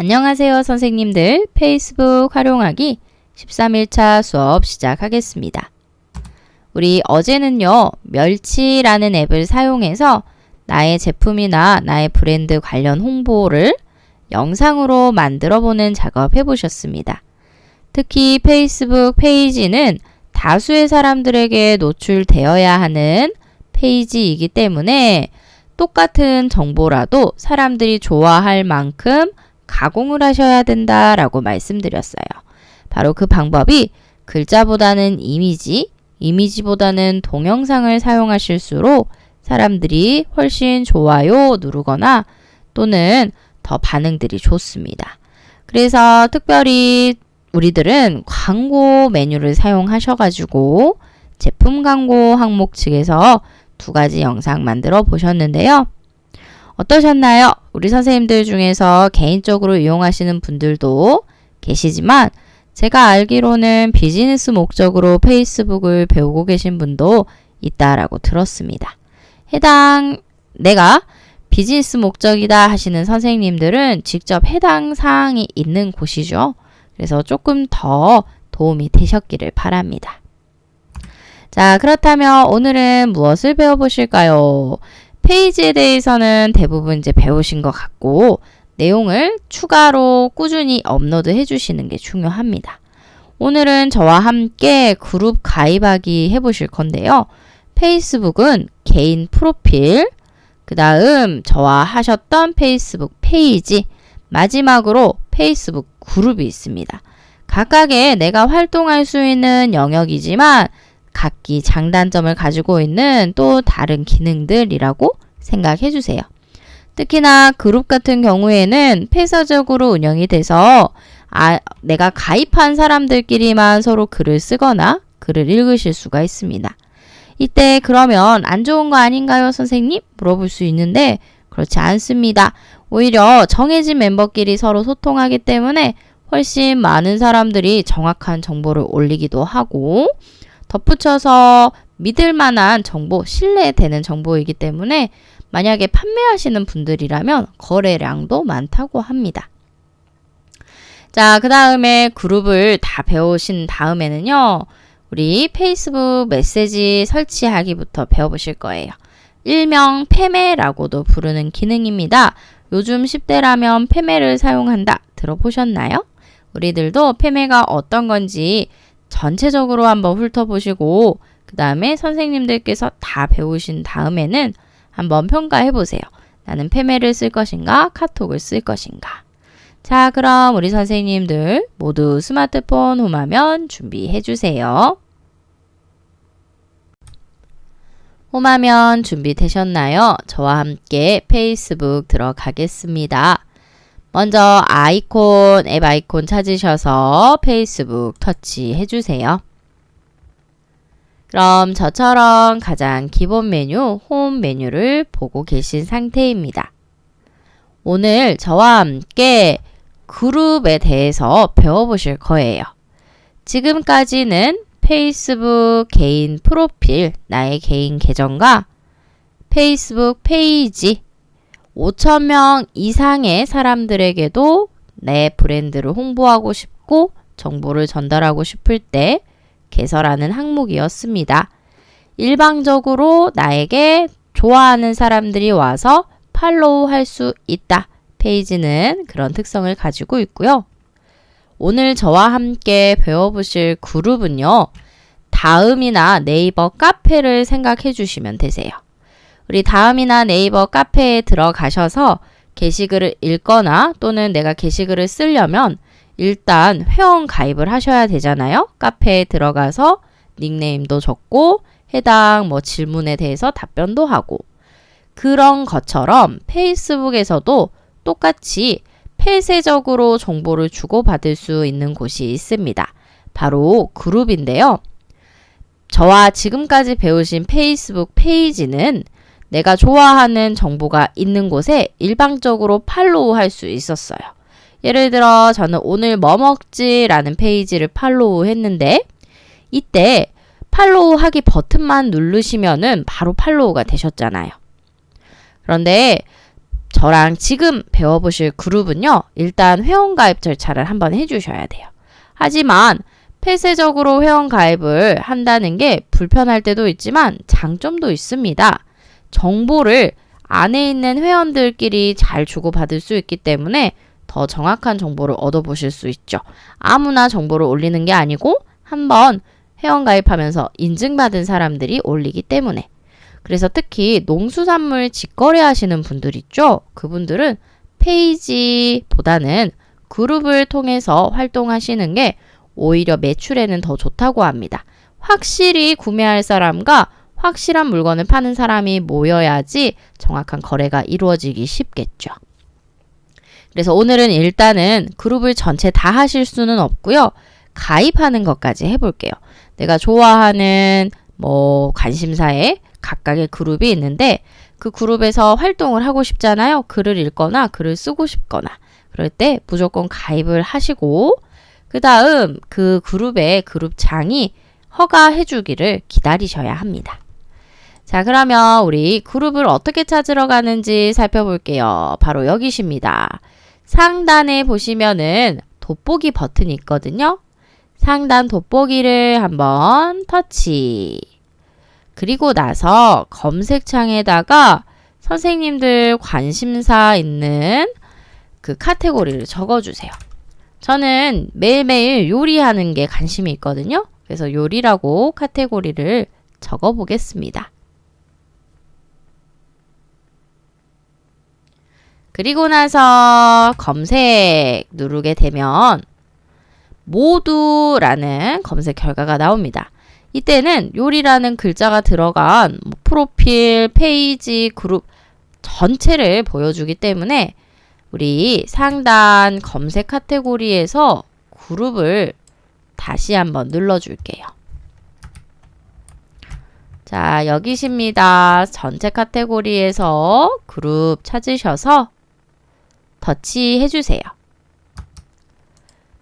안녕하세요 선생님들. 페이스북 활용하기 13일차 수업 시작하겠습니다. 우리 어제는요 멸치라는 앱을 사용해서 나의 제품이나 나의 브랜드 관련 홍보를 영상으로 만들어 보는 작업 해보셨습니다. 특히 페이스북 페이지는 다수의 사람들에게 노출되어야 하는 페이지이기 때문에 똑같은 정보라도 사람들이 좋아할 만큼 가공을 하셔야 된다라고 말씀드렸어요. 바로 그 방법이 글자보다는 이미지, 이미지보다는 동영상을 사용하실수록 사람들이 훨씬 좋아요 누르거나 또는 더 반응들이 좋습니다. 그래서 특별히 우리들은 광고 메뉴를 사용하셔가지고 제품 광고 항목 측에서 2가지 영상 만들어 보셨는데요. 어떠셨나요? 우리 선생님들 중에서 개인적으로 이용하시는 분들도 계시지만 제가 알기로는 비즈니스 목적으로 페이스북을 배우고 계신 분도 있다라고 들었습니다. 내가 비즈니스 목적이다 하시는 선생님들은 직접 해당 사항이 있는 곳이죠. 그래서 조금 더 도움이 되셨기를 바랍니다. 자, 그렇다면 오늘은 무엇을 배워보실까요? 페이지에 대해서는 대부분 이제 배우신 것 같고 내용을 추가로 꾸준히 업로드 해주시는 게 중요합니다. 오늘은 저와 함께 그룹 가입하기 해보실 건데요. 페이스북은 개인 프로필, 그 다음 저와 하셨던 페이스북 페이지, 마지막으로 페이스북 그룹이 있습니다. 각각의 내가 활동할 수 있는 영역이지만 각기 장단점을 가지고 있는 또 다른 기능들이라고 생각해 주세요. 특히나 그룹 같은 경우에는 폐쇄적으로 운영이 돼서 내가 가입한 사람들끼리만 서로 글을 쓰거나 글을 읽으실 수가 있습니다. 이때 그러면 안 좋은 거 아닌가요, 선생님? 물어볼 수 있는데 그렇지 않습니다. 오히려 정해진 멤버끼리 서로 소통하기 때문에 훨씬 많은 사람들이 정확한 정보를 올리기도 하고 덧붙여서 믿을 만한 정보, 신뢰되는 정보이기 때문에 만약에 판매하시는 분들이라면 거래량도 많다고 합니다. 자, 그 다음에 그룹을 다 배우신 다음에는요. 우리 페이스북 메시지 설치하기부터 배워보실 거예요. 일명 패매라고도 부르는 기능입니다. 요즘 10대라면 패매를 사용한다. 들어보셨나요? 우리들도 패매가 어떤 건지 전체적으로 한번 훑어보시고 그 다음에 선생님들께서 다 배우신 다음에는 한번 평가해 보세요. 나는 패매를 쓸 것인가 카톡을 쓸 것인가. 자, 그럼 우리 선생님들 모두 스마트폰 홈화면 준비해 주세요. 홈화면 준비되셨나요? 저와 함께 페이스북 들어가겠습니다. 먼저 앱 아이콘 찾으셔서 페이스북 터치해 주세요. 그럼 저처럼 가장 기본 메뉴, 홈 메뉴를 보고 계신 상태입니다. 오늘 저와 함께 그룹에 대해서 배워보실 거예요. 지금까지는 페이스북 개인 프로필, 나의 개인 계정과 페이스북 페이지, 5,000명 이상의 사람들에게도 내 브랜드를 홍보하고 싶고 정보를 전달하고 싶을 때 개설하는 항목이었습니다. 일방적으로 나에게 좋아하는 사람들이 와서 팔로우 할 수 있다. 페이지는 그런 특성을 가지고 있고요. 오늘 저와 함께 배워보실 그룹은요. 다음이나 네이버 카페를 생각해 주시면 되세요. 우리 다음이나 네이버 카페에 들어가셔서 게시글을 읽거나 또는 내가 게시글을 쓰려면 일단 회원 가입을 하셔야 되잖아요. 카페에 들어가서 닉네임도 적고 해당 질문에 대해서 답변도 하고 그런 것처럼 페이스북에서도 똑같이 폐쇄적으로 정보를 주고받을 수 있는 곳이 있습니다. 바로 그룹인데요. 저와 지금까지 배우신 페이스북 페이지는 내가 좋아하는 정보가 있는 곳에 일방적으로 팔로우 할 수 있었어요. 예를 들어 저는 오늘 뭐 먹지? 라는 페이지를 팔로우 했는데 이때 팔로우 하기 버튼만 누르시면은 바로 팔로우가 되셨잖아요. 그런데 저랑 지금 배워보실 그룹은요. 일단 회원가입 절차를 한번 해주셔야 돼요. 하지만 폐쇄적으로 회원가입을 한다는 게 불편할 때도 있지만 장점도 있습니다. 정보를 안에 있는 회원들끼리 잘 주고받을 수 있기 때문에 더 정확한 정보를 얻어보실 수 있죠. 아무나 정보를 올리는 게 아니고 한번 회원가입하면서 인증받은 사람들이 올리기 때문에. 그래서 특히 농수산물 직거래 하시는 분들 있죠. 그분들은 페이지보다는 그룹을 통해서 활동하시는 게 오히려 매출에는 더 좋다고 합니다. 확실히 구매할 사람과 확실한 물건을 파는 사람이 모여야지 정확한 거래가 이루어지기 쉽겠죠. 그래서 오늘은 일단은 그룹을 전체 다 하실 수는 없고요. 가입하는 것까지 해볼게요. 내가 좋아하는 관심사에 각각의 그룹이 있는데 그 그룹에서 활동을 하고 싶잖아요. 글을 읽거나 글을 쓰고 싶거나 그럴 때 무조건 가입을 하시고 그 다음 그 그룹의 그룹장이 허가해 주기를 기다리셔야 합니다. 자, 그러면 우리 그룹을 어떻게 찾으러 가는지 살펴볼게요. 바로 여기십니다. 상단에 보시면은 돋보기 버튼이 있거든요. 상단 돋보기를 한번 터치. 그리고 나서 검색창에다가 선생님들 관심사 있는 그 카테고리를 적어주세요. 저는 매일매일 요리하는 게 관심이 있거든요. 그래서 요리라고 카테고리를 적어보겠습니다. 그리고 나서 검색 누르게 되면 모두라는 검색 결과가 나옵니다. 이때는 요리라는 글자가 들어간 프로필, 페이지, 그룹 전체를 보여주기 때문에 우리 상단 검색 카테고리에서 그룹을 다시 한번 눌러줄게요. 자, 여기십니다. 전체 카테고리에서 그룹 찾으셔서 터치해주세요.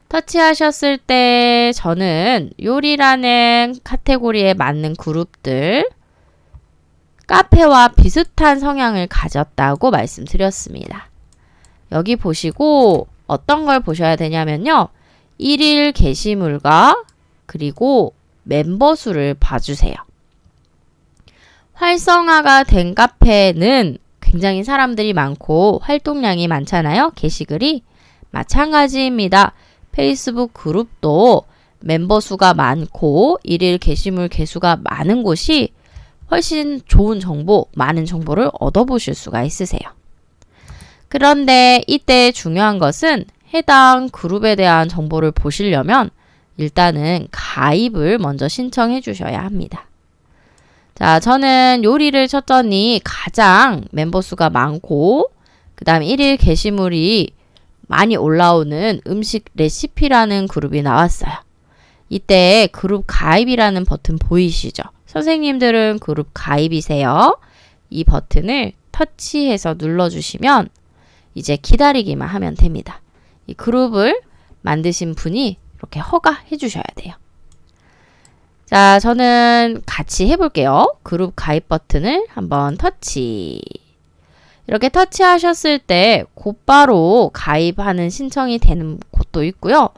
터치하셨을 때 저는 요리라는 카테고리에 맞는 그룹들 카페와 비슷한 성향을 가졌다고 말씀드렸습니다. 여기 보시고 어떤 걸 보셔야 되냐면요. 1일 게시물과 그리고 멤버 수를 봐주세요. 활성화가 된 카페는 굉장히 사람들이 많고 활동량이 많잖아요. 게시글이. 마찬가지입니다. 페이스북 그룹도 멤버 수가 많고 1일 게시물 개수가 많은 곳이 훨씬 좋은 정보, 많은 정보를 얻어보실 수가 있으세요. 그런데 이때 중요한 것은 해당 그룹에 대한 정보를 보시려면 일단은 가입을 먼저 신청해 주셔야 합니다. 자, 저는 요리를 쳤더니 가장 멤버 수가 많고 그 다음 1일 게시물이 많이 올라오는 음식 레시피라는 그룹이 나왔어요. 이때 그룹 가입이라는 버튼 보이시죠? 선생님들은 그룹 가입이세요. 이 버튼을 터치해서 눌러주시면 이제 기다리기만 하면 됩니다. 이 그룹을 만드신 분이 이렇게 허가해 주셔야 돼요. 자, 저는 같이 해볼게요. 그룹 가입 버튼을 한번 터치. 이렇게 터치하셨을 때 곧바로 가입하는 신청이 되는 곳도 있고요.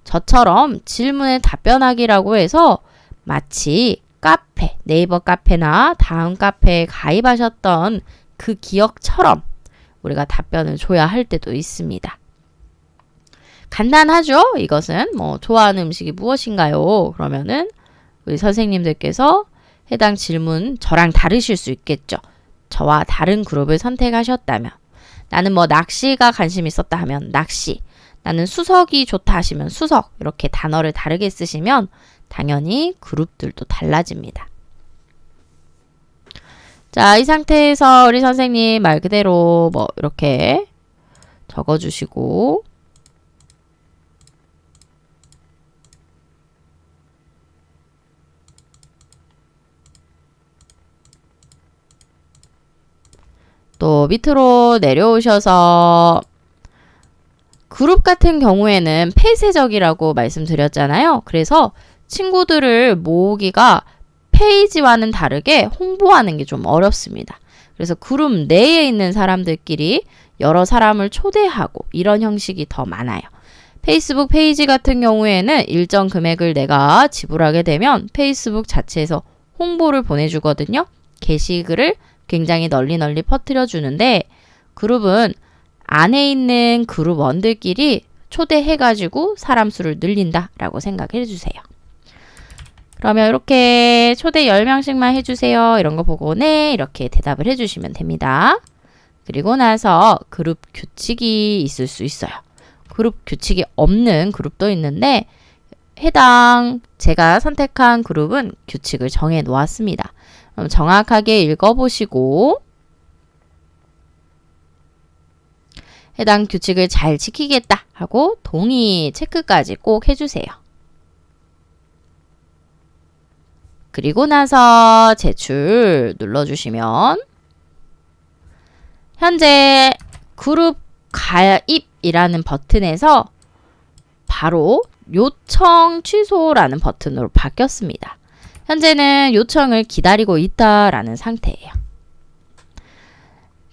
저처럼 질문에 답변하기라고 해서 마치 카페, 네이버 카페나 다음 카페에 가입하셨던 그 기억처럼 우리가 답변을 줘야 할 때도 있습니다. 간단하죠? 이것은 좋아하는 음식이 무엇인가요? 그러면은 우리 선생님들께서 해당 질문 저랑 다르실 수 있겠죠. 저와 다른 그룹을 선택하셨다면 나는 낚시가 관심 있었다 하면 낚시, 나는 수석이 좋다 하시면 수석 이렇게 단어를 다르게 쓰시면 당연히 그룹들도 달라집니다. 자, 이 상태에서 우리 선생님 말 그대로 이렇게 적어주시고 또 밑으로 내려오셔서 그룹 같은 경우에는 폐쇄적이라고 말씀드렸잖아요. 그래서 친구들을 모으기가 페이지와는 다르게 홍보하는 게 좀 어렵습니다. 그래서 그룹 내에 있는 사람들끼리 여러 사람을 초대하고 이런 형식이 더 많아요. 페이스북 페이지 같은 경우에는 일정 금액을 내가 지불하게 되면 페이스북 자체에서 홍보를 보내주거든요. 게시글을 굉장히 널리 퍼뜨려 주는데 그룹은 안에 있는 그룹원들끼리 초대해가지고 사람 수를 늘린다라고 생각해 주세요. 그러면 이렇게 초대 10명씩만 해주세요. 이런 거 보고 네 이렇게 대답을 해주시면 됩니다. 그리고 나서 그룹 규칙이 있을 수 있어요. 그룹 규칙이 없는 그룹도 있는데 해당 제가 선택한 그룹은 규칙을 정해 놓았습니다. 그럼 정확하게 읽어보시고 해당 규칙을 잘 지키겠다 하고 동의 체크까지 꼭 해주세요. 그리고 나서 제출 눌러주시면 현재 그룹 가입이라는 버튼에서 바로 요청 취소라는 버튼으로 바뀌었습니다. 현재는 요청을 기다리고 있다라는 상태예요.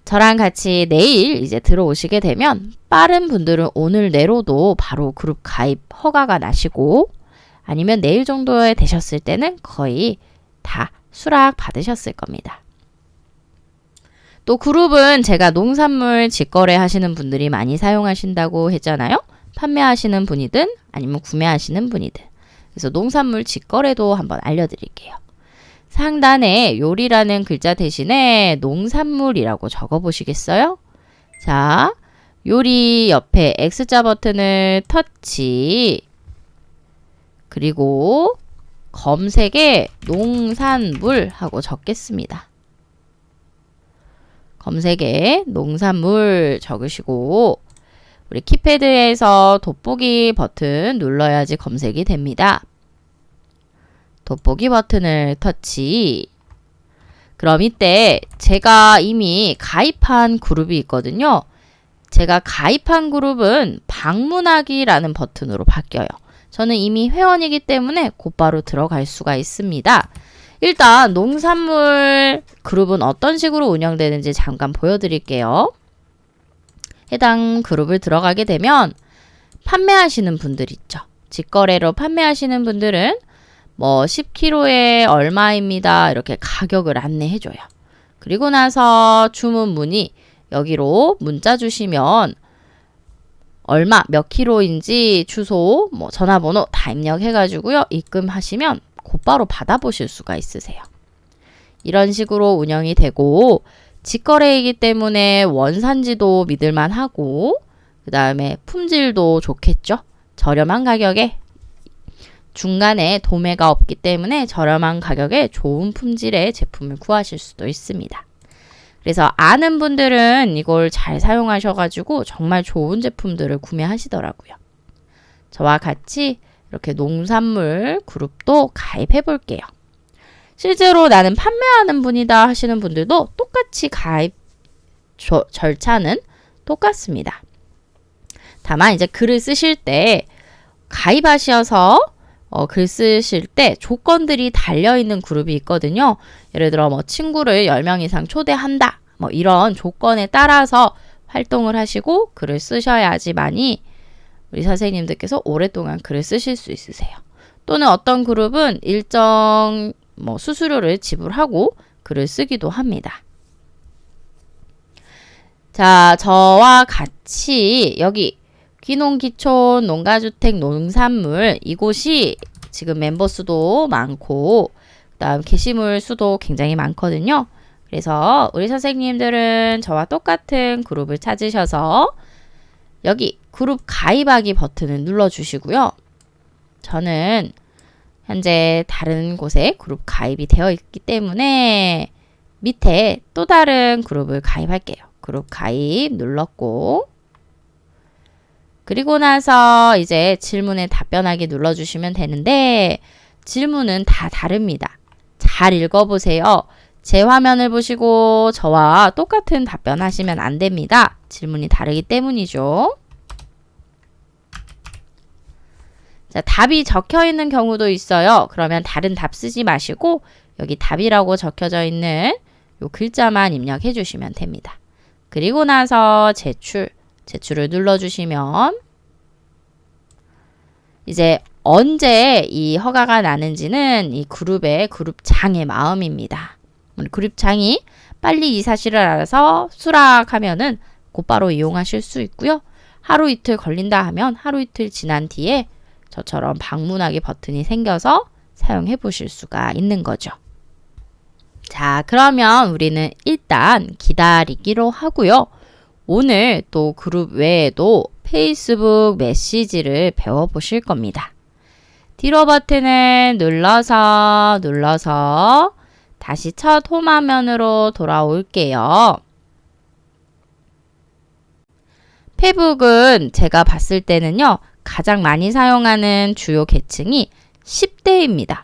저랑 같이 내일 이제 들어오시게 되면 빠른 분들은 오늘 내로도 바로 그룹 가입 허가가 나시고 아니면 내일 정도에 되셨을 때는 거의 다 수락 받으셨을 겁니다. 또 그룹은 제가 농산물 직거래 하시는 분들이 많이 사용하신다고 했잖아요. 판매하시는 분이든 아니면 구매하시는 분이든. 그래서 농산물 직거래도 한번 알려드릴게요. 상단에 요리라는 글자 대신에 농산물이라고 적어보시겠어요? 자, 요리 옆에 X자 버튼을 터치 그리고 검색에 농산물 하고 적겠습니다. 검색에 농산물 적으시고 우리 키패드에서 돋보기 버튼 눌러야지 검색이 됩니다. 돋보기 버튼을 터치. 그럼 이때 제가 이미 가입한 그룹이 있거든요. 제가 가입한 그룹은 방문하기라는 버튼으로 바뀌어요. 저는 이미 회원이기 때문에 곧바로 들어갈 수가 있습니다. 일단 농산물 그룹은 어떤 식으로 운영되는지 잠깐 보여드릴게요. 해당 그룹을 들어가게 되면 판매하시는 분들 있죠. 직거래로 판매하시는 분들은 뭐 10kg에 얼마입니다. 이렇게 가격을 안내해줘요. 그리고 나서 주문 문의 여기로 문자 주시면 얼마 몇 킬로인지 주소 뭐 전화번호 다 입력해가지고요. 입금하시면 곧바로 받아보실 수가 있으세요. 이런 식으로 운영이 되고 직거래이기 때문에 원산지도 믿을만하고 그 다음에 품질도 좋겠죠. 저렴한 가격에 중간에 도매가 없기 때문에 저렴한 가격에 좋은 품질의 제품을 구하실 수도 있습니다. 그래서 아는 분들은 이걸 잘 사용하셔가지고 정말 좋은 제품들을 구매하시더라고요. 저와 같이 이렇게 농산물 그룹도 가입해 볼게요. 실제로 나는 판매하는 분이다 하시는 분들도 똑같이 가입 절차는 똑같습니다. 다만 이제 글을 쓰실 때 가입하셔서 글 쓰실 때 조건들이 달려있는 그룹이 있거든요. 예를 들어 뭐 친구를 10명 이상 초대한다. 뭐 이런 조건에 따라서 활동을 하시고 글을 쓰셔야지만이 우리 선생님들께서 오랫동안 글을 쓰실 수 있으세요. 또는 어떤 그룹은 일정 뭐 수수료를 지불하고 글을 쓰기도 합니다. 자, 저와 같이 여기 귀농귀촌 농가주택 농산물 이곳이 지금 멤버 수도 많고 그다음 게시물 수도 굉장히 많거든요. 그래서 우리 선생님들은 저와 똑같은 그룹을 찾으셔서 여기 그룹 가입하기 버튼을 눌러주시고요. 저는 현재 다른 곳에 그룹 가입이 되어 있기 때문에 밑에 또 다른 그룹을 가입할게요. 그룹 가입 눌렀고 그리고 나서 이제 질문에 답변하기 눌러주시면 되는데 질문은 다 다릅니다. 잘 읽어보세요. 제 화면을 보시고 저와 똑같은 답변하시면 안 됩니다. 질문이 다르기 때문이죠. 자, 답이 적혀 있는 경우도 있어요. 그러면 다른 답 쓰지 마시고 여기 답이라고 적혀져 있는 요 글자만 입력해 주시면 됩니다. 그리고 나서 제출을 눌러주시면 이제 언제 이 허가가 나는지는 이 그룹장의 마음입니다. 그룹장이 빨리 이 사실을 알아서 수락하면은 곧바로 이용하실 수 있고요. 하루 이틀 걸린다 하면 하루 이틀 지난 뒤에 저처럼 방문하기 버튼이 생겨서 사용해 보실 수가 있는 거죠. 자, 그러면 우리는 일단 기다리기로 하고요. 오늘 또 그룹 외에도 페이스북 메시지를 배워보실 겁니다. 뒤로 버튼을 눌러서 다시 첫 홈 화면으로 돌아올게요. 페북은 제가 봤을 때는요. 가장 많이 사용하는 주요 계층이 10대입니다.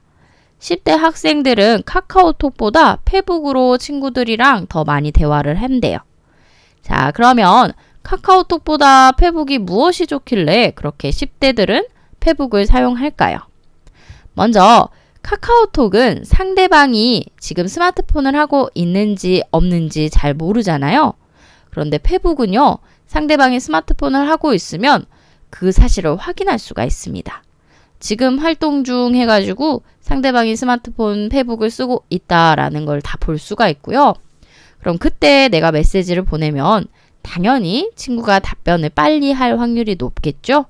10대 학생들은 카카오톡보다 페북으로 친구들이랑 더 많이 대화를 한대요. 자, 그러면 카카오톡보다 페북이 무엇이 좋길래 그렇게 10대들은 페북을 사용할까요? 먼저 카카오톡은 상대방이 지금 스마트폰을 하고 있는지 없는지 잘 모르잖아요. 그런데 페북은요. 상대방이 스마트폰을 하고 있으면 그 사실을 확인할 수가 있습니다. 지금 활동 중 해가지고 상대방이 스마트폰 페북을 쓰고 있다라는 걸 다 볼 수가 있고요. 그럼 그때 내가 메시지를 보내면 당연히 친구가 답변을 빨리 할 확률이 높겠죠.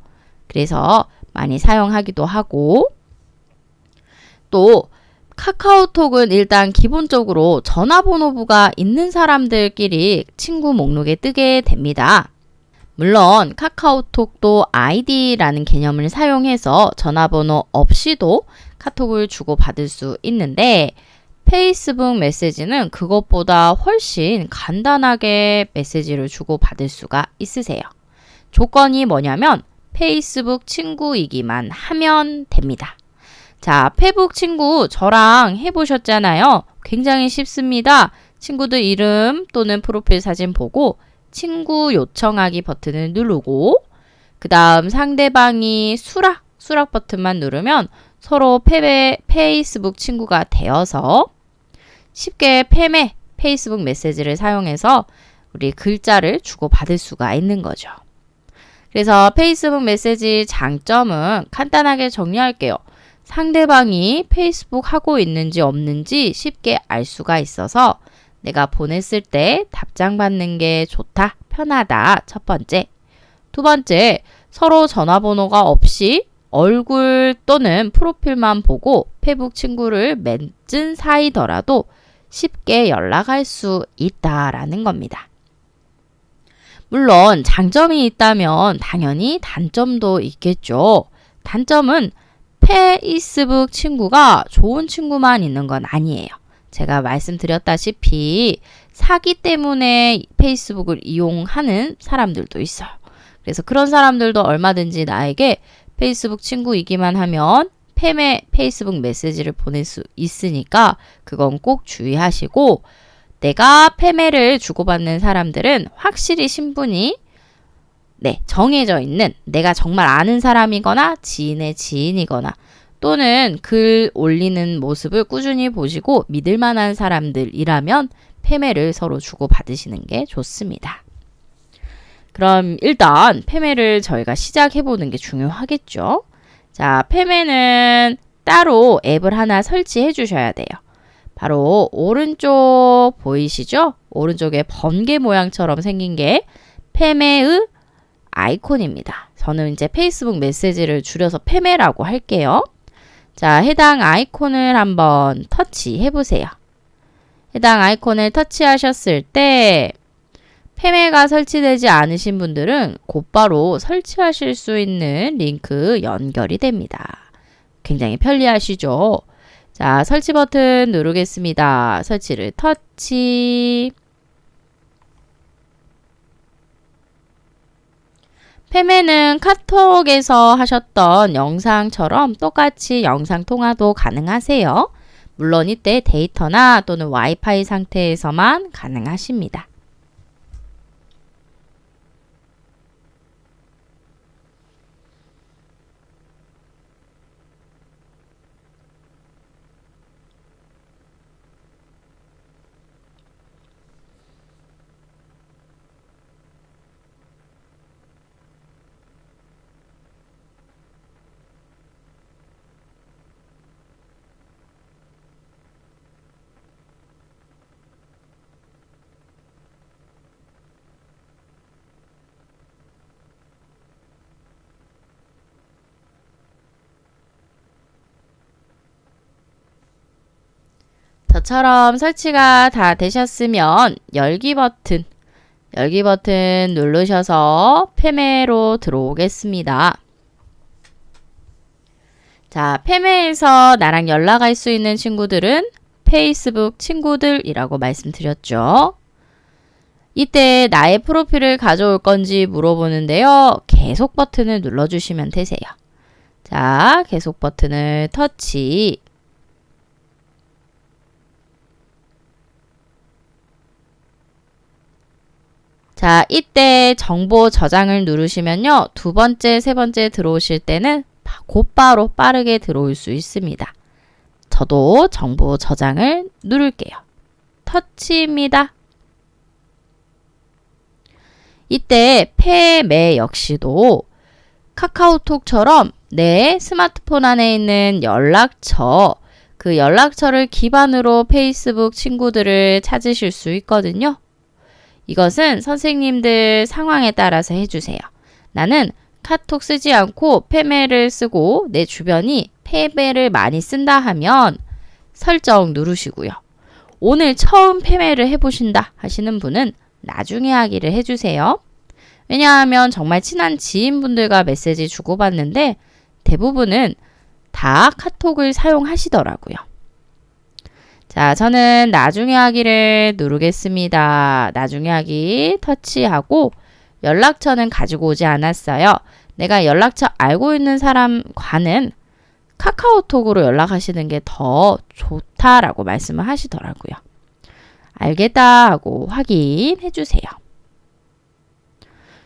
그래서 많이 사용하기도 하고 또 카카오톡은 일단 기본적으로 전화번호부가 있는 사람들끼리 친구 목록에 뜨게 됩니다. 물론 카카오톡도 아이디라는 개념을 사용해서 전화번호 없이도 카톡을 주고받을 수 있는데 페이스북 메시지는 그것보다 훨씬 간단하게 메시지를 주고받을 수가 있으세요. 조건이 뭐냐면 페이스북 친구이기만 하면 됩니다. 자, 페북 친구 저랑 해보셨잖아요. 굉장히 쉽습니다. 친구들 이름 또는 프로필 사진 보고 친구 요청하기 버튼을 누르고 그 다음 상대방이 수락 버튼만 누르면 서로 페이스북 친구가 되어서 쉽게 페이스북 메시지를 사용해서 우리 글자를 주고받을 수가 있는 거죠. 그래서 페이스북 메시지 장점은 간단하게 정리할게요. 상대방이 페이스북 하고 있는지 없는지 쉽게 알 수가 있어서 내가 보냈을 때 답장 받는 게 좋다, 편하다. 첫 번째. 두 번째, 서로 전화번호가 없이 얼굴 또는 프로필만 보고 페북 친구를 맺은 사이더라도 쉽게 연락할 수 있다라는 겁니다. 물론 장점이 있다면 당연히 단점도 있겠죠. 단점은 페이스북 친구가 좋은 친구만 있는 건 아니에요. 제가 말씀드렸다시피 사기 때문에 페이스북을 이용하는 사람들도 있어요. 그래서 그런 사람들도 얼마든지 나에게 페이스북 친구이기만 하면 페이스북 메시지를 보낼 수 있으니까 그건 꼭 주의하시고 내가 페메를 주고받는 사람들은 확실히 신분이 정해져 있는 내가 정말 아는 사람이거나 지인의 지인이거나 또는 글 올리는 모습을 꾸준히 보시고 믿을 만한 사람들이라면 페메를 서로 주고받으시는 게 좋습니다. 그럼 일단 페메를 저희가 시작해보는 게 중요하겠죠. 자, 페메는 따로 앱을 하나 설치해 주셔야 돼요. 바로 오른쪽 보이시죠? 오른쪽에 번개 모양처럼 생긴 게 페메의 아이콘입니다. 저는 이제 페이스북 메시지를 줄여서 페메라고 할게요. 자, 해당 아이콘을 한번 터치해 보세요. 해당 아이콘을 터치하셨을 때 페메가 설치되지 않으신 분들은 곧바로 설치하실 수 있는 링크 연결이 됩니다. 굉장히 편리하시죠? 자, 설치 버튼 누르겠습니다. 설치를 터치. 페메는 카톡에서 하셨던 영상처럼 똑같이 영상 통화도 가능하세요. 물론 이때 데이터나 또는 와이파이 상태에서만 가능하십니다. 저처럼 설치가 다 되셨으면 열기 버튼 누르셔서 팸에로 들어오겠습니다. 자, 팸에에서 나랑 연락할 수 있는 친구들은 페이스북 친구들이라고 말씀드렸죠. 이때 나의 프로필을 가져올 건지 물어보는데요. 계속 버튼을 눌러주시면 되세요. 자, 계속 버튼을 터치. 자, 이때 정보 저장을 누르시면요. 두 번째, 세 번째 들어오실 때는 곧바로 빠르게 들어올 수 있습니다. 저도 정보 저장을 누를게요. 터치입니다. 이때 팸에 역시도 카카오톡처럼 내 스마트폰 안에 있는 연락처, 그 연락처를 기반으로 페이스북 친구들을 찾으실 수 있거든요. 이것은 선생님들 상황에 따라서 해주세요. 나는 카톡 쓰지 않고 팸에를 쓰고 내 주변이 팸에를 많이 쓴다 하면 설정 누르시고요. 오늘 처음 팸에를 해보신다 하시는 분은 나중에 하기를 해주세요. 왜냐하면 정말 친한 지인분들과 메시지 주고받는데 대부분은 다 카톡을 사용하시더라고요. 자, 저는 나중에 하기를 누르겠습니다. 나중에 하기 터치하고 연락처는 가지고 오지 않았어요. 내가 연락처 알고 있는 사람과는 카카오톡으로 연락하시는 게 더 좋다라고 말씀을 하시더라고요. 알겠다 하고 확인해 주세요.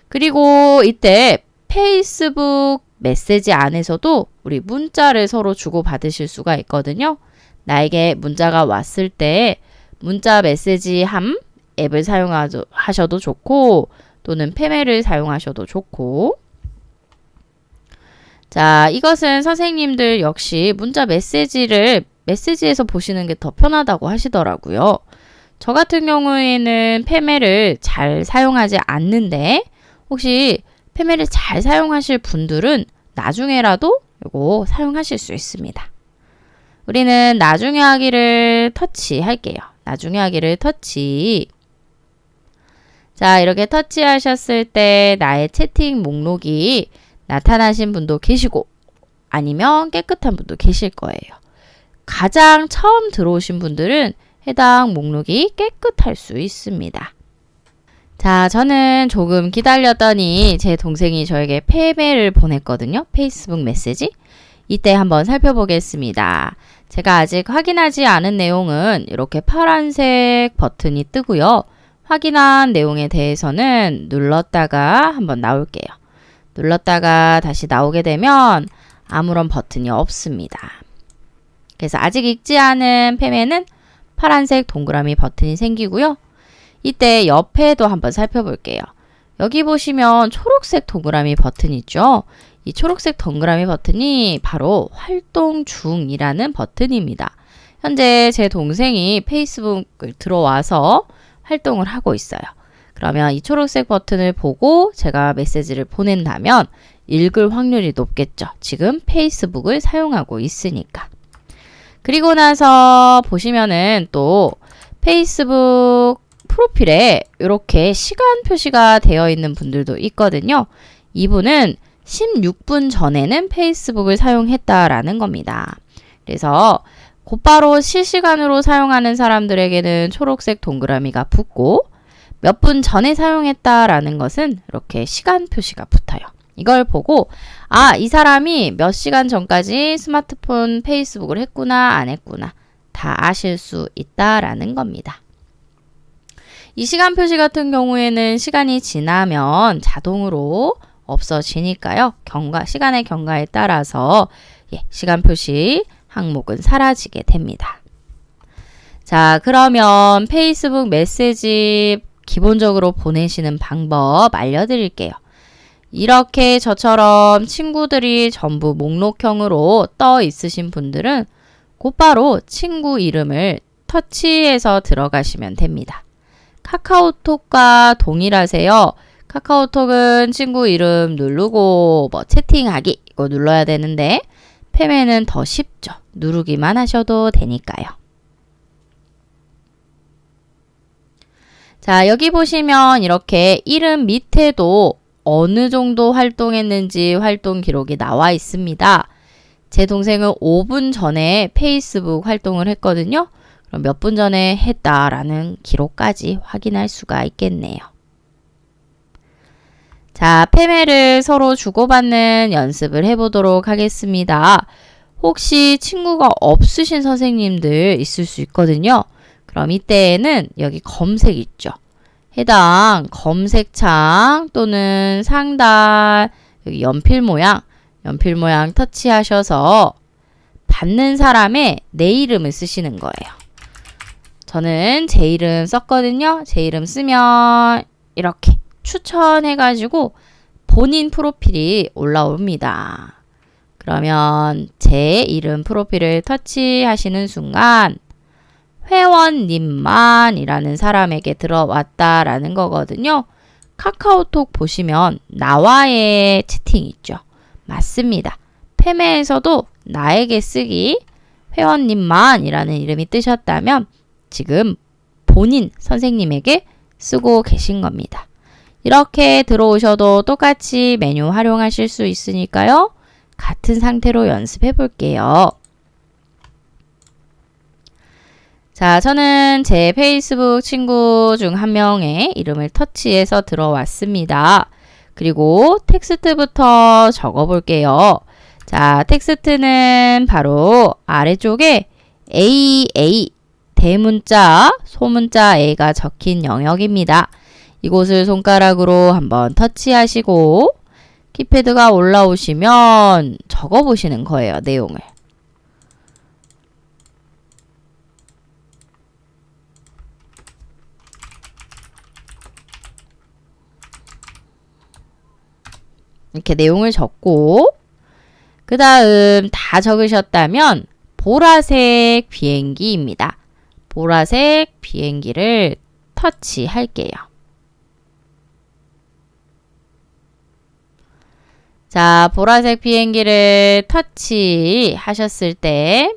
그리고 이때 페이스북 메시지 안에서도 우리 문자를 서로 주고받으실 수가 있거든요. 나에게 문자가 왔을 때 문자 메시지 함 앱을 사용하셔도 좋고 또는 팸에를 사용하셔도 좋고 자, 이것은 선생님들 역시 문자 메시지에서 보시는 게 더 편하다고 하시더라고요. 저 같은 경우에는 팸에를 잘 사용하지 않는데 혹시 팸에를 잘 사용하실 분들은 나중에라도 이거 사용하실 수 있습니다. 우리는 나중에 하기를 터치할게요. 나중에 하기를 터치. 자, 이렇게 터치하셨을 때 나의 채팅 목록이 나타나신 분도 계시고 아니면 깨끗한 분도 계실 거예요. 가장 처음 들어오신 분들은 해당 목록이 깨끗할 수 있습니다. 자, 저는 조금 기다렸더니 제 동생이 저에게 팸에를 보냈거든요. 페이스북 메시지. 이때 한번 살펴보겠습니다. 제가 아직 확인하지 않은 내용은 이렇게 파란색 버튼이 뜨고요. 확인한 내용에 대해서는 눌렀다가 한번 나올게요. 눌렀다가 다시 나오게 되면 아무런 버튼이 없습니다. 그래서 아직 읽지 않은 팸에는 파란색 동그라미 버튼이 생기고요. 이때 옆에도 한번 살펴볼게요. 여기 보시면 초록색 동그라미 버튼 있죠? 이 초록색 동그라미 버튼이 바로 활동 중이라는 버튼입니다. 현재 제 동생이 페이스북을 들어와서 활동을 하고 있어요. 그러면 이 초록색 버튼을 보고 제가 메시지를 보낸다면 읽을 확률이 높겠죠. 지금 페이스북을 사용하고 있으니까. 그리고 나서 보시면은 또 페이스북 프로필에 이렇게 시간 표시가 되어 있는 분들도 있거든요. 이분은 16분 전에는 페이스북을 사용했다라는 겁니다. 그래서 곧바로 실시간으로 사용하는 사람들에게는 초록색 동그라미가 붙고 몇 분 전에 사용했다라는 것은 이렇게 시간 표시가 붙어요. 이걸 보고 아, 이 사람이 몇 시간 전까지 스마트폰 페이스북을 했구나 안 했구나 다 아실 수 있다라는 겁니다. 이 시간 표시 같은 경우에는 시간이 지나면 자동으로 없어지니까요. 시간의 경과에 따라서 시간 표시 항목은 사라지게 됩니다. 자, 그러면 페이스북 메시지 기본적으로 보내시는 방법 알려드릴게요. 이렇게 저처럼 친구들이 전부 목록형으로 떠 있으신 분들은 곧바로 친구 이름을 터치해서 들어가시면 됩니다. 카카오톡과 동일하세요. 카카오톡은 친구 이름 누르고 채팅하기 이거 눌러야 되는데 팸에는 더 쉽죠. 누르기만 하셔도 되니까요. 자, 여기 보시면 이렇게 이름 밑에도 어느 정도 활동했는지 활동 기록이 나와 있습니다. 제 동생은 5분 전에 페이스북 활동을 했거든요. 그럼 몇 분 전에 했다라는 기록까지 확인할 수가 있겠네요. 자, 패매를 서로 주고받는 연습을 해보도록 하겠습니다. 혹시 친구가 없으신 선생님들 있을 수 있거든요. 그럼 이때에는 여기 검색 있죠. 해당 검색창 또는 상단 여기 연필 모양 터치하셔서 받는 사람의 내 이름을 쓰시는 거예요. 저는 제 이름 썼거든요. 제 이름 쓰면 이렇게 추천해가지고 본인 프로필이 올라옵니다. 그러면 제 이름 프로필을 터치하시는 순간 회원님만이라는 사람에게 들어왔다라는 거거든요. 카카오톡 보시면 나와의 채팅 있죠. 맞습니다. 패매에서도 나에게 쓰기 회원님만이라는 이름이 뜨셨다면 지금 본인 선생님에게 쓰고 계신 겁니다. 이렇게 들어오셔도 똑같이 메뉴 활용하실 수 있으니까요. 같은 상태로 연습해 볼게요. 자, 저는 제 페이스북 친구 중 한 명의 이름을 터치해서 들어왔습니다. 그리고 텍스트부터 적어 볼게요. 자, 텍스트는 바로 아래쪽에 AA 대문자, 소문자 A가 적힌 영역입니다. 이곳을 손가락으로 한번 터치하시고 키패드가 올라오시면 적어 보시는 거예요, 내용을. 이렇게 내용을 적고 그 다음 다 적으셨다면 보라색 비행기입니다. 보라색 비행기를 터치할게요. 자, 보라색 비행기를 터치하셨을 때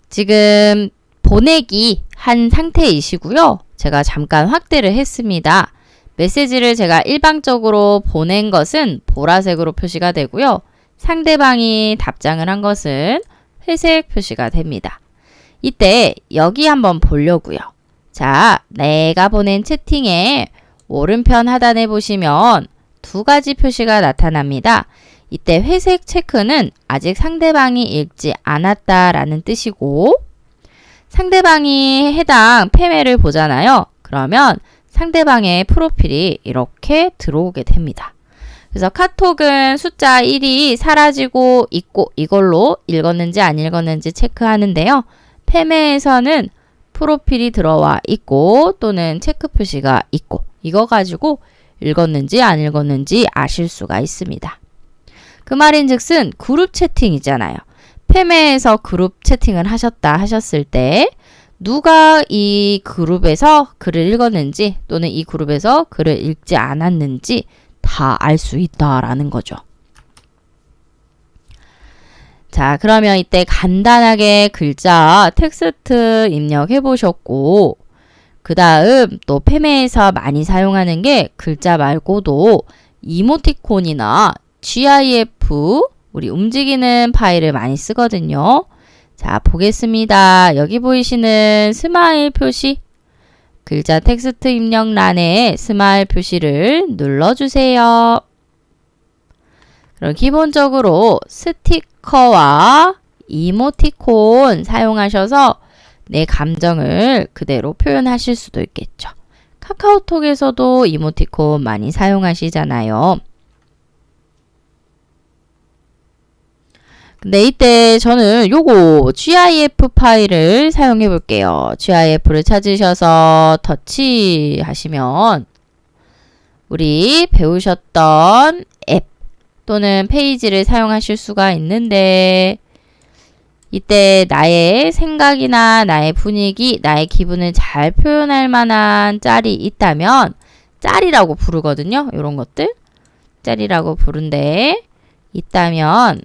지금 보내기 한 상태이시고요. 제가 잠깐 확대를 했습니다. 메시지를 제가 일방적으로 보낸 것은 보라색으로 표시가 되고요. 상대방이 답장을 한 것은 회색 표시가 됩니다. 이때 여기 한번 보려고요. 자, 내가 보낸 채팅의 오른편 하단에 보시면 두 가지 표시가 나타납니다. 이때 회색 체크는 아직 상대방이 읽지 않았다라는 뜻이고 상대방이 해당 패매를 보잖아요. 그러면 상대방의 프로필이 이렇게 들어오게 됩니다. 그래서 카톡은 숫자 1이 사라지고 있고 이걸로 읽었는지 안 읽었는지 체크하는데요. 패매에서는 프로필이 들어와 있고 또는 체크 표시가 있고 이거 가지고 읽었는지 안 읽었는지 아실 수가 있습니다. 그 말인즉슨 그룹 채팅이잖아요. 패매에서 그룹 채팅을 하셨을 때 누가 이 그룹에서 글을 읽었는지 또는 이 그룹에서 글을 읽지 않았는지 다 알 수 있다라는 거죠. 자, 그러면 이때 간단하게 글자 텍스트 입력해 보셨고 그 다음 또 패매에서 많이 사용하는 게 글자 말고도 이모티콘이나 GIF 우리 움직이는 파일을 많이 쓰거든요. 자, 보겠습니다. 여기 보이시는 스마일 표시 글자 텍스트 입력란에 스마일 표시를 눌러주세요. 그럼 기본적으로 스티커와 이모티콘 사용하셔서 내 감정을 그대로 표현하실 수도 있겠죠. 카카오톡에서도 이모티콘 많이 사용하시잖아요. 근데 이때 저는 요거 GIF 파일을 사용해 볼게요. GIF를 찾으셔서 터치 하시면 우리 배우셨던 앱 또는 페이지를 사용하실 수가 있는데 이때 나의 생각이나 나의 분위기, 나의 기분을 잘 표현할 만한 짤이 있다면 짤이라고 부르거든요. 이런 것들 짤이라고 부른데 있다면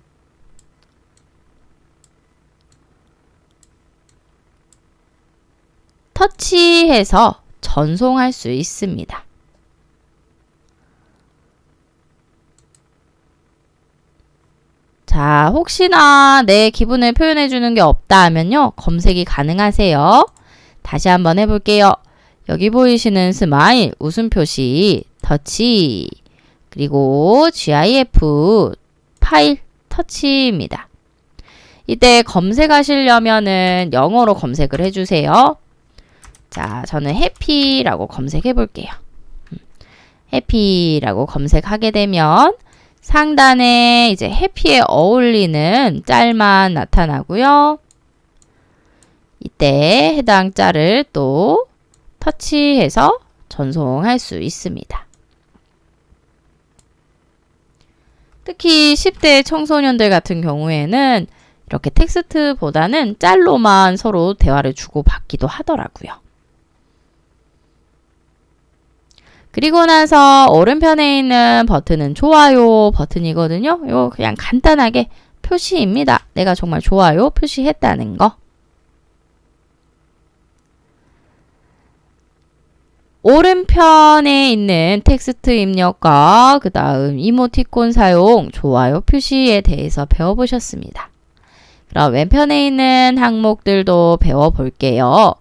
터치해서 전송할 수 있습니다. 자, 혹시나 내 기분을 표현해 주는 게 없다 하면요. 검색이 가능하세요. 다시 한번 해볼게요. 여기 보이시는 스마일, 웃음 표시, 터치, 그리고 GIF, 파일, 터치입니다. 이때 검색하시려면은 영어로 검색을 해주세요. 자, 저는 해피라고 검색해 볼게요. 해피라고 검색하게 되면 상단에 이제 해피에 어울리는 짤만 나타나고요. 이때 해당 짤을 또 터치해서 전송할 수 있습니다. 특히 10대 청소년들 같은 경우에는 이렇게 텍스트보다는 짤로만 서로 대화를 주고받기도 하더라고요. 그리고 나서 오른편에 있는 버튼은 좋아요 버튼이거든요. 이거 그냥 간단하게 표시입니다. 내가 정말 좋아요 표시했다는 거. 오른편에 있는 텍스트 입력과 그 다음 이모티콘 사용, 좋아요 표시에 대해서 배워보셨습니다. 그럼 왼편에 있는 항목들도 배워볼게요.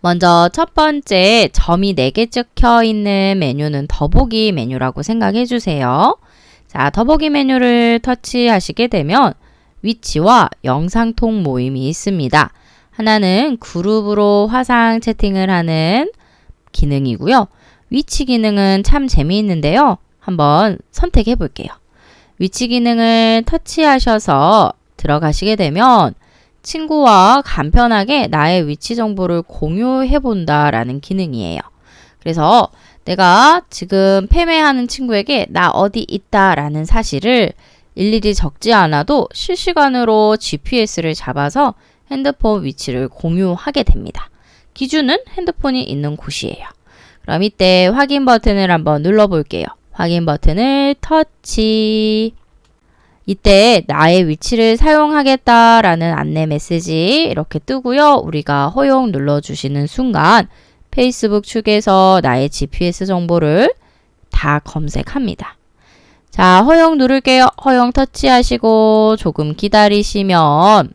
먼저 첫 번째 점이 4개 찍혀 있는 메뉴는 더보기 메뉴라고 생각해 주세요. 자, 더보기 메뉴를 터치하시게 되면 위치와 영상통 모임이 있습니다. 하나는 그룹으로 화상 채팅을 하는 기능이고요. 위치 기능은 참 재미있는데요. 한번 선택해 볼게요. 위치 기능을 터치하셔서 들어가시게 되면 친구와 간편하게 나의 위치 정보를 공유해 본다라는 기능이에요. 그래서 내가 지금 패매하는 친구에게 나 어디 있다라는 사실을 일일이 적지 않아도 실시간으로 GPS를 잡아서 핸드폰 위치를 공유하게 됩니다. 기준은 핸드폰이 있는 곳이에요. 그럼 이때 확인 버튼을 한번 눌러볼게요. 확인 버튼을 터치. 이때 나의 위치를 사용하겠다라는 안내 메시지 이렇게 뜨고요. 우리가 허용 눌러주시는 순간 페이스북 측에서 나의 GPS 정보를 다 검색합니다. 자, 허용 누를게요. 허용 터치하시고 조금 기다리시면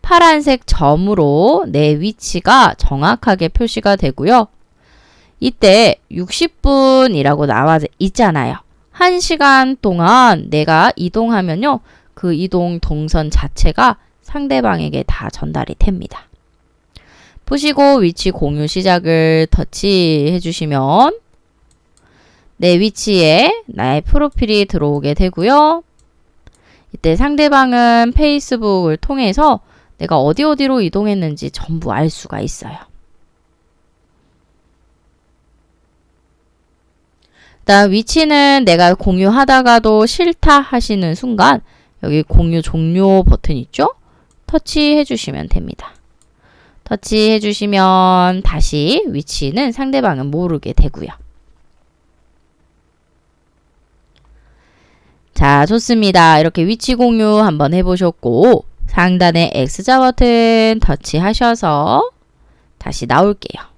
파란색 점으로 내 위치가 정확하게 표시가 되고요. 이때 60분이라고 나와 있잖아요. 1시간 동안 내가 이동하면요. 그 이동 동선 자체가 상대방에게 다 전달이 됩니다. 보시고 위치 공유 시작을 터치해 주시면 내 위치에 나의 프로필이 들어오게 되고요. 이때 상대방은 페이스북을 통해서 내가 어디로 이동했는지 전부 알 수가 있어요. 일단 위치는 내가 공유하다가도 싫다 하시는 순간 여기 공유 종료 버튼 있죠? 터치해 주시면 됩니다. 터치해 주시면 다시 위치는 상대방은 모르게 되고요. 자, 좋습니다. 이렇게 위치 공유 한번 해보셨고 상단에 X자 버튼 터치하셔서 다시 나올게요.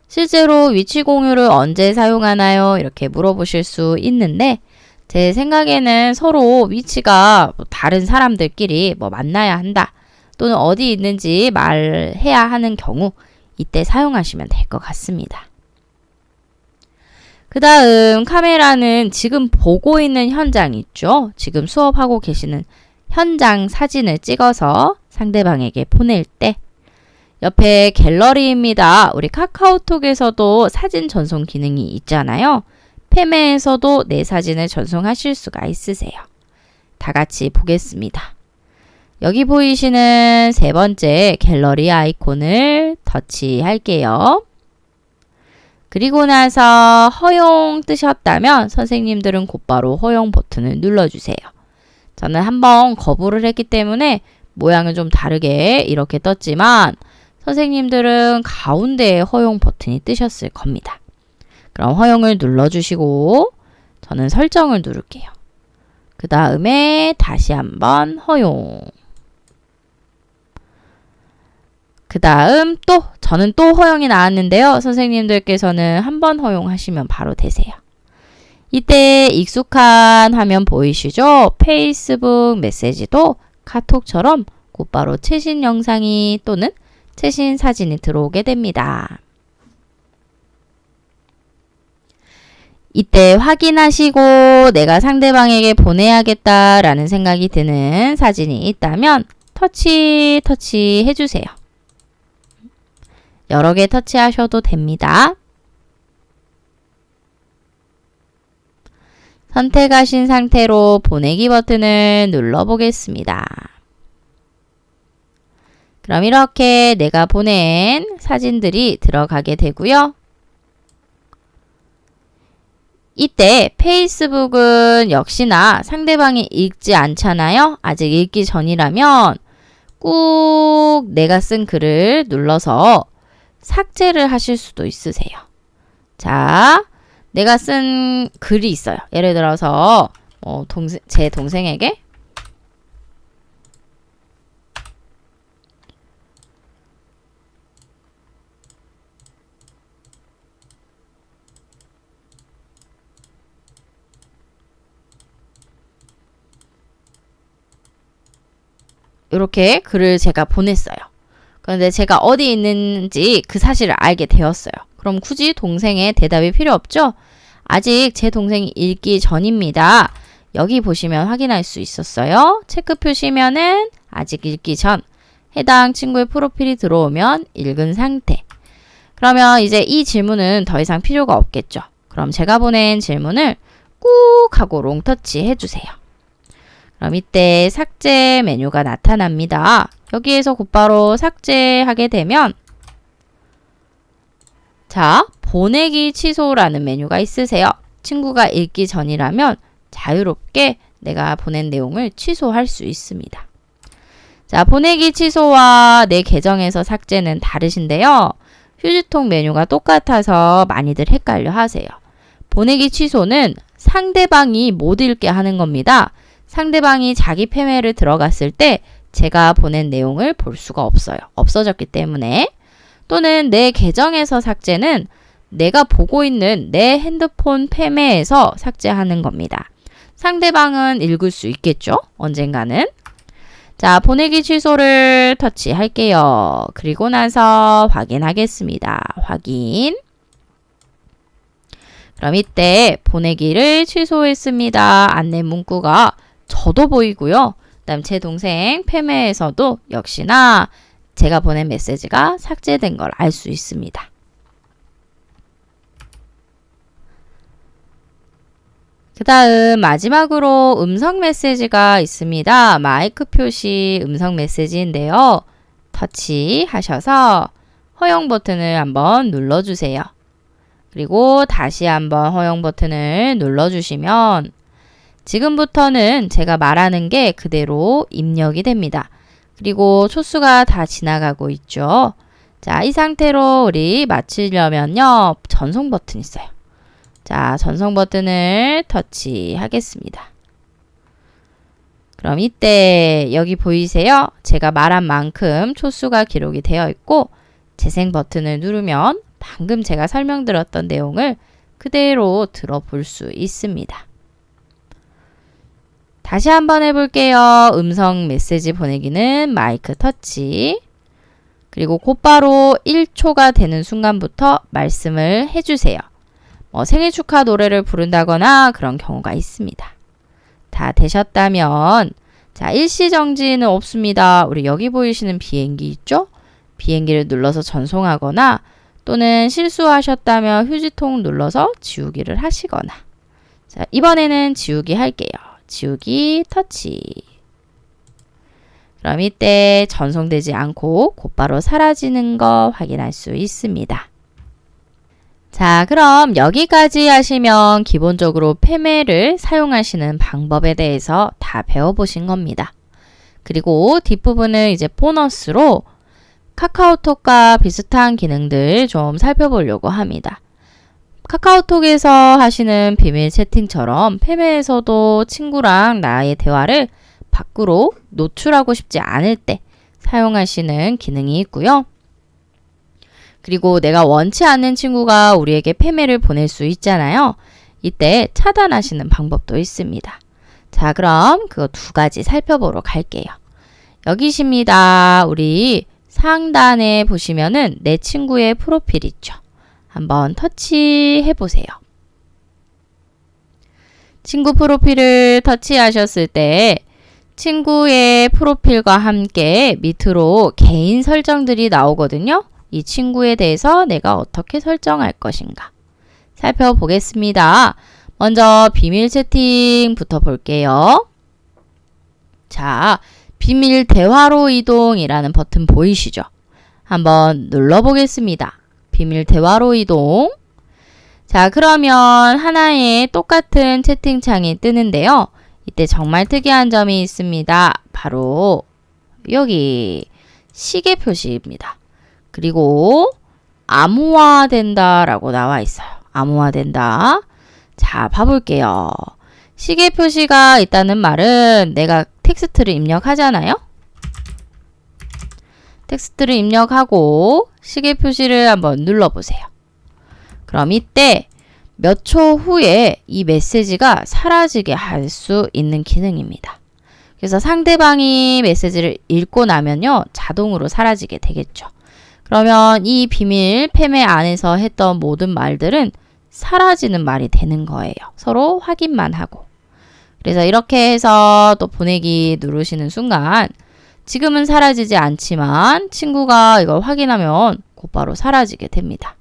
실제로 위치 공유를 언제 사용하나요? 이렇게 물어보실 수 있는데 제 생각에는 서로 위치가 다른 사람들끼리 만나야 한다 또는 어디 있는지 말해야 하는 경우 이때 사용하시면 될 것 같습니다. 그 다음 카메라는 지금 보고 있는 현장 있죠? 지금 수업하고 계시는 현장 사진을 찍어서 상대방에게 보낼 때 옆에 갤러리입니다. 우리 카카오톡에서도 사진 전송 기능이 있잖아요. 패매에서도 내 사진을 전송하실 수가 있으세요. 다 같이 보겠습니다. 여기 보이시는 세 번째 갤러리 아이콘을 터치할게요. 그리고 나서 허용 뜨셨다면 선생님들은 곧바로 허용 버튼을 눌러주세요. 저는 한번 거부를 했기 때문에 모양은 좀 다르게 이렇게 떴지만 선생님들은 가운데에 허용 버튼이 뜨셨을 겁니다. 그럼 허용을 눌러주시고 저는 설정을 누를게요. 그 다음에 다시 한번 허용. 그 그 다음 저는 또 허용이 나왔는데요. 선생님들께서는 한번 허용하시면 바로 되세요. 이때 익숙한 화면 보이시죠? 페이스북 메시지도 카톡처럼 곧바로 최신 영상이 또는 최신 사진이 들어오게 됩니다. 이때 확인하시고 내가 상대방에게 보내야겠다라는 생각이 드는 사진이 있다면 터치 해주세요. 여러 개 터치하셔도 됩니다. 선택하신 상태로 보내기 버튼을 눌러보겠습니다. 그럼 이렇게 내가 보낸 사진들이 들어가게 되고요. 이때 페이스북은 역시나 상대방이 읽지 않잖아요. 아직 읽기 전이라면 꾹 내가 쓴 글을 눌러서 삭제를 하실 수도 있으세요. 자, 내가 쓴 글이 있어요. 예를 들어서 제 동생에게 이렇게 글을 제가 보냈어요. 그런데 제가 어디 있는지 그 사실을 알게 되었어요. 그럼 굳이 동생의 대답이 필요 없죠? 아직 제 동생이 읽기 전입니다. 여기 보시면 확인할 수 있었어요. 체크 표시면은 아직 읽기 전, 해당 친구의 프로필이 들어오면 읽은 상태. 그러면 이제 이 질문은 더 이상 필요가 없겠죠. 그럼 제가 보낸 질문을 꾹 하고 롱터치 해주세요. 그럼 이때 삭제 메뉴가 나타납니다. 여기에서 곧바로 삭제하게 되면 자, 보내기 취소라는 메뉴가 있으세요. 친구가 읽기 전이라면 자유롭게 내가 보낸 내용을 취소할 수 있습니다. 자, 보내기 취소와 내 계정에서 삭제는 다르신데요. 휴지통 메뉴가 똑같아서 많이들 헷갈려 하세요. 보내기 취소는 상대방이 못 읽게 하는 겁니다. 상대방이 자기 페메를 들어갔을 때 제가 보낸 내용을 볼 수가 없어요. 없어졌기 때문에. 또는 내 계정에서 삭제는 내가 보고 있는 내 핸드폰 페메에서 삭제하는 겁니다. 상대방은 읽을 수 있겠죠? 언젠가는. 자, 보내기 취소를 터치할게요. 그리고 나서 확인하겠습니다. 확인. 그럼 이때 보내기를 취소했습니다. 안내 문구가 저도 보이고요. 그다음 제 동생 페메에서도 역시나 제가 보낸 메시지가 삭제된 걸 알 수 있습니다. 그 다음 마지막으로 음성 메시지가 있습니다. 마이크 표시 음성 메시지인데요. 터치하셔서 허용 버튼을 한번 눌러주세요. 그리고 다시 한번 허용 버튼을 눌러주시면 지금부터는 제가 말하는 게 그대로 입력이 됩니다. 그리고 초수가 다 지나가고 있죠. 자, 이 상태로 우리 마치려면요. 전송 버튼 있어요. 자, 전송 버튼을 터치하겠습니다. 그럼 이때 여기 보이세요? 제가 말한 만큼 초수가 기록이 되어 있고 재생 버튼을 누르면 방금 제가 설명드렸던 내용을 그대로 들어볼 수 있습니다. 다시 한번 해볼게요. 음성 메시지 보내기는 마이크 터치. 그리고 곧바로 1초가 되는 순간부터 말씀을 해주세요. 생일 축하 노래를 부른다거나 그런 경우가 있습니다. 다 되셨다면 자, 일시정지는 없습니다. 우리 여기 보이시는 비행기 있죠? 비행기를 눌러서 전송하거나 또는 실수하셨다면 휴지통 눌러서 지우기를 하시거나 자, 이번에는 지우기 할게요. 지우기 터치. 그럼 이때 전송되지 않고 곧바로 사라지는 거 확인할 수 있습니다. 자, 그럼 여기까지 하시면 기본적으로 페메를 사용하시는 방법에 대해서 다 배워보신 겁니다. 그리고 뒷부분은 이제 보너스로 카카오톡과 비슷한 기능들 좀 살펴보려고 합니다. 카카오톡에서 하시는 비밀 채팅처럼 페메에서도 친구랑 나의 대화를 밖으로 노출하고 싶지 않을 때 사용하시는 기능이 있고요. 그리고 내가 원치 않는 친구가 우리에게 패매를 보낼 수 있잖아요. 이때 차단하시는 방법도 있습니다. 자, 그럼 그거 두 가지 살펴보러 갈게요. 여기십니다. 우리 상단에 보시면은 내 친구의 프로필 있죠. 한번 터치해 보세요. 친구 프로필을 터치하셨을 때 친구의 프로필과 함께 밑으로 개인 설정들이 나오거든요. 이 친구에 대해서 내가 어떻게 설정할 것인가 살펴보겠습니다. 먼저 비밀 채팅부터 볼게요. 자, 비밀 대화로 이동이라는 버튼 보이시죠? 한번 눌러보겠습니다. 비밀 대화로 이동. 자, 그러면 하나의 똑같은 채팅창이 뜨는데요. 이때 정말 특이한 점이 있습니다. 바로 여기 시계 표시입니다. 그리고 암호화된다 라고 나와 있어요. 암호화된다. 자, 봐볼게요. 시계 표시가 있다는 말은 내가 텍스트를 입력하잖아요. 텍스트를 입력하고 시계 표시를 한번 눌러보세요. 그럼 이때 몇 초 후에 이 메시지가 사라지게 할 수 있는 기능입니다. 그래서 상대방이 메시지를 읽고 나면요, 자동으로 사라지게 되겠죠. 그러면 이 비밀 패매 안에서 했던 모든 말들은 사라지는 말이 되는 거예요. 서로 확인만 하고. 그래서 이렇게 해서 또 보내기 누르시는 순간 지금은 사라지지 않지만 친구가 이걸 확인하면 곧바로 사라지게 됩니다.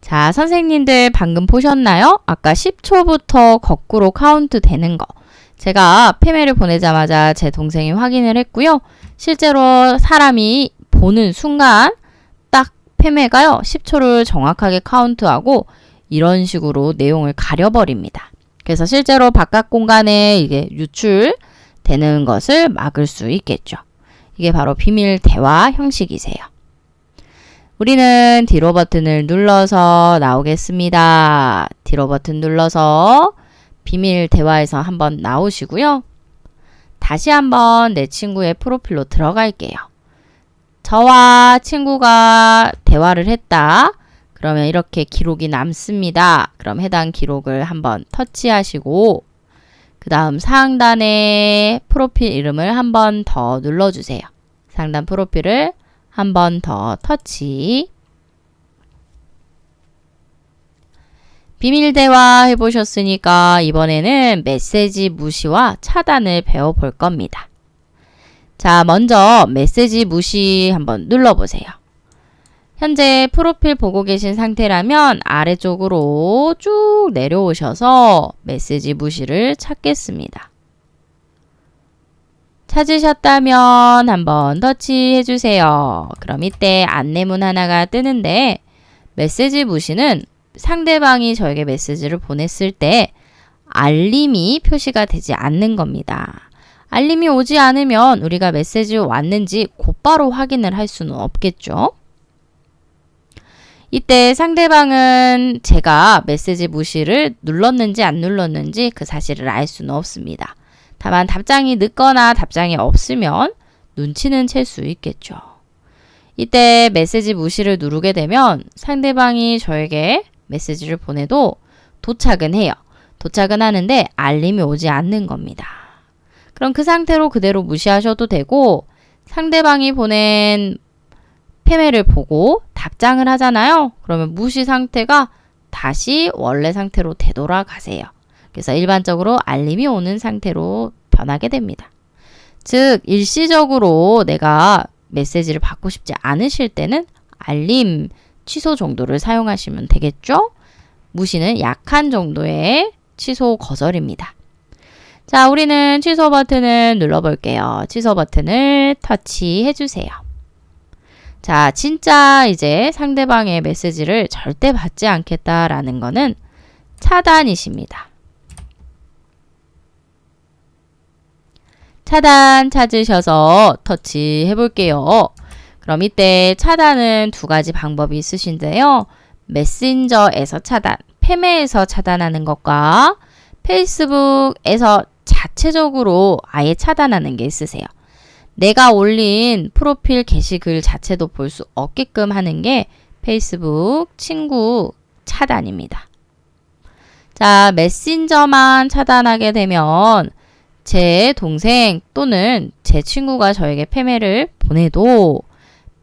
자, 선생님들 방금 보셨나요? 아까 10초부터 거꾸로 카운트 되는 거. 제가 패매를 보내자마자 제 동생이 확인을 했고요. 실제로 사람이 보는 순간 딱 패매가요. 10초를 정확하게 카운트하고 이런 식으로 내용을 가려버립니다. 그래서 실제로 바깥 공간에 이게 유출되는 것을 막을 수 있겠죠. 이게 바로 비밀 대화 형식이세요. 우리는 뒤로 버튼을 눌러서 나오겠습니다. 뒤로 버튼 눌러서 비밀 대화에서 한번 나오시고요. 다시 한번 내 친구의 프로필로 들어갈게요. 저와 친구가 대화를 했다. 그러면 이렇게 기록이 남습니다. 그럼 해당 기록을 한번 터치하시고 그 다음 상단에 프로필 이름을 한번 더 눌러주세요. 상단 프로필을 한 번 더 터치. 비밀 대화 해보셨으니까 이번에는 메시지 무시와 차단을 배워볼 겁니다. 자, 먼저 메시지 무시 한번 눌러보세요. 현재 프로필 보고 계신 상태라면 아래쪽으로 쭉 내려오셔서 메시지 무시를 찾겠습니다. 찾으셨다면 한번 터치해 주세요. 그럼 이때 안내문 하나가 뜨는데 메시지 무시는 상대방이 저에게 메시지를 보냈을 때 알림이 표시가 되지 않는 겁니다. 알림이 오지 않으면 우리가 메시지 왔는지 곧바로 확인을 할 수는 없겠죠. 이때 상대방은 제가 메시지 무시를 눌렀는지 안 눌렀는지 그 사실을 알 수는 없습니다. 다만 답장이 늦거나 답장이 없으면 눈치는 챌 수 있겠죠. 이때 메시지 무시를 누르게 되면 상대방이 저에게 메시지를 보내도 도착은 해요. 도착은 하는데 알림이 오지 않는 겁니다. 그럼 그 상태로 그대로 무시하셔도 되고 상대방이 보낸 패매를 보고 답장을 하잖아요. 그러면 무시 상태가 다시 원래 상태로 되돌아가세요. 그래서 일반적으로 알림이 오는 상태로 변하게 됩니다. 즉 일시적으로 내가 메시지를 받고 싶지 않으실 때는 알림 취소 정도를 사용하시면 되겠죠. 무시는 약한 정도의 취소 거절입니다. 자, 우리는 취소 버튼을 눌러볼게요. 취소 버튼을 터치해 주세요. 자, 진짜 이제 상대방의 메시지를 절대 받지 않겠다라는 거는 차단이십니다. 차단 찾으셔서 터치해 볼게요. 그럼 이때 차단은 두 가지 방법이 있으신데요. 메신저에서 차단, 패매에서 차단하는 것과 페이스북에서 자체적으로 아예 차단하는 게 있으세요. 내가 올린 프로필 게시글 자체도 볼 수 없게끔 하는 게 페이스북 친구 차단입니다. 자, 메신저만 차단하게 되면 제 동생 또는 제 친구가 저에게 패매를 보내도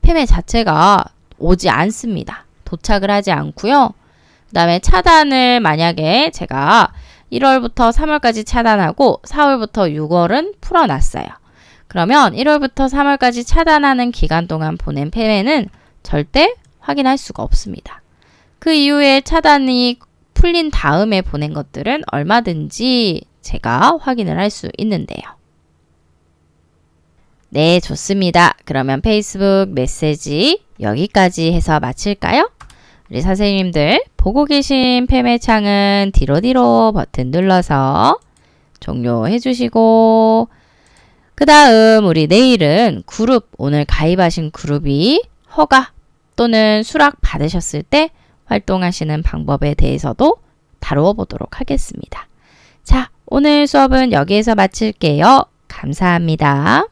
패매 자체가 오지 않습니다. 도착을 하지 않고요. 그 다음에 차단을 만약에 제가 1월부터 3월까지 차단하고 4월부터 6월은 풀어놨어요. 그러면 1월부터 3월까지 차단하는 기간 동안 보낸 패매는 절대 확인할 수가 없습니다. 그 이후에 차단이 풀린 다음에 보낸 것들은 얼마든지 제가 확인을 할 수 있는데요. 네, 좋습니다. 그러면 페이스북 메시지 여기까지 해서 마칠까요? 우리 선생님들 보고 계신 패매창은 뒤로 버튼 눌러서 종료해 주시고 그 다음 우리 내일은 그룹, 오늘 가입하신 그룹이 허가 또는 수락 받으셨을 때 활동하시는 방법에 대해서도 다루어 보도록 하겠습니다. 자, 오늘 수업은 여기에서 마칠게요. 감사합니다.